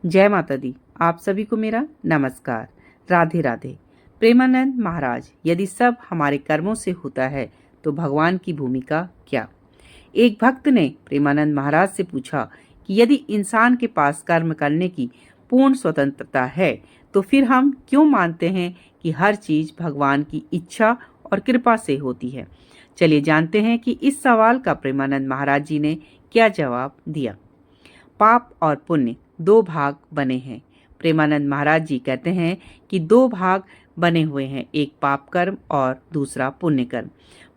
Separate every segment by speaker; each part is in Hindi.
Speaker 1: जय माता दी। आप सभी को मेरा नमस्कार। राधे राधे। प्रेमानंद महाराज, यदि सब हमारे कर्मों से होता है तो भगवान की भूमिका क्या? एक भक्त ने प्रेमानंद महाराज से पूछा कि यदि इंसान के पास कर्म करने की पूर्ण स्वतंत्रता है तो फिर हम क्यों मानते हैं कि हर चीज भगवान की इच्छा और कृपा से होती है। चलिए जानते हैं कि इस सवाल का प्रेमानंद महाराज जी ने क्या जवाब दिया। पाप और पुण्य दो भाग बने हैं। प्रेमानंद महाराज जी कहते हैं कि दो भाग बने हुए हैं, एक पाप कर्म और दूसरा पुण्य कर्म।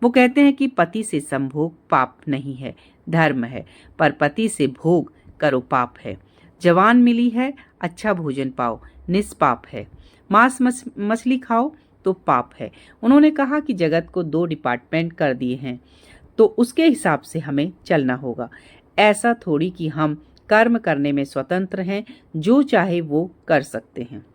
Speaker 1: वो कहते हैं कि पति से संभोग पाप नहीं है, धर्म है, पर पति से भोग करो पाप है। जवान मिली है, अच्छा भोजन पाओ, निष्पाप है। मांस मछली खाओ तो पाप है। उन्होंने कहा कि जगत को दो डिपार्टमेंट कर दिए हैं तो उसके हिसाब से हमें चलना होगा। ऐसा थोड़ी कि हम कर्म करने में स्वतंत्र हैं, जो चाहे वो कर सकते हैं।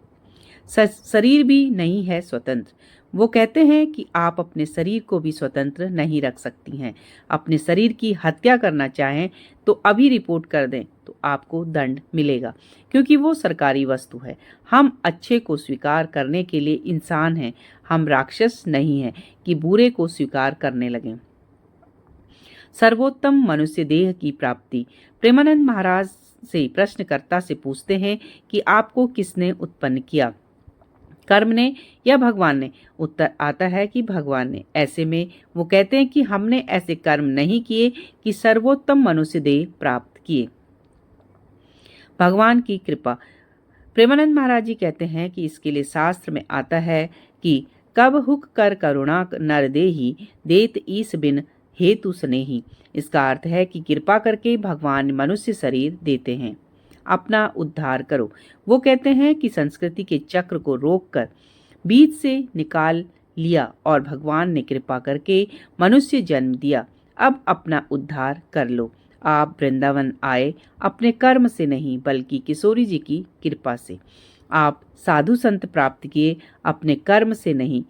Speaker 1: शरीर भी नहीं है स्वतंत्र। वो कहते हैं कि आप अपने शरीर को भी स्वतंत्र नहीं रख सकती हैं। अपने शरीर की हत्या करना चाहें तो अभी रिपोर्ट कर दें तो आपको दंड मिलेगा, क्योंकि वो सरकारी वस्तु है। हम अच्छे को स्वीकार करने के लिए इंसान हैं, हम राक्षस नहीं हैं कि बुरे को स्वीकार करने लगें। सर्वोत्तम मनुष्य देह की प्राप्ति। प्रेमानंद महाराज से प्रश्नकर्ता से पूछते हैं कि आपको किसने उत्पन्न किया, कर्म ने या भगवान ने? उत्तर आता है कि भगवान ने। ऐसे में वो कहते हैं कि हमने ऐसे कर्म नहीं किए कि सर्वोत्तम मनुष्य देह प्राप्त किए। भगवान की कृपा। प्रेमानंद महाराज जी कहते हैं कि इसके लिए शास्त्र में आता है कि कब हुक कर करुणा नर देही देत ईस बिन हेतु स्नेही। इसका अर्थ है कि कृपा करके भगवान मनुष्य शरीर देते हैं, अपना उद्धार करो। वो कहते हैं कि संस्कृति के चक्र को रोककर बीच से निकाल लिया और भगवान ने कृपा करके मनुष्य जन्म दिया। अब अपना उद्धार कर लो। आप वृंदावन आए अपने कर्म से नहीं, बल्कि किशोरी जी की कृपा से। आप साधु संत प्राप्त किए अपने कर्म से नहीं,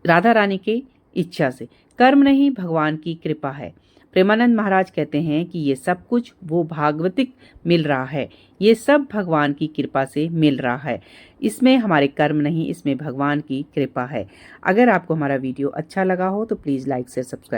Speaker 1: राधा रानी के इच्छा से। कर्म नहीं, भगवान की कृपा है। प्रेमानंद महाराज कहते हैं कि ये सब कुछ वो भागवतिक मिल रहा है, ये सब भगवान की कृपा से मिल रहा है। इसमें हमारे कर्म नहीं, इसमें भगवान की कृपा है। अगर आपको हमारा वीडियो अच्छा लगा हो तो प्लीज़ लाइक शेयर सब्सक्राइब।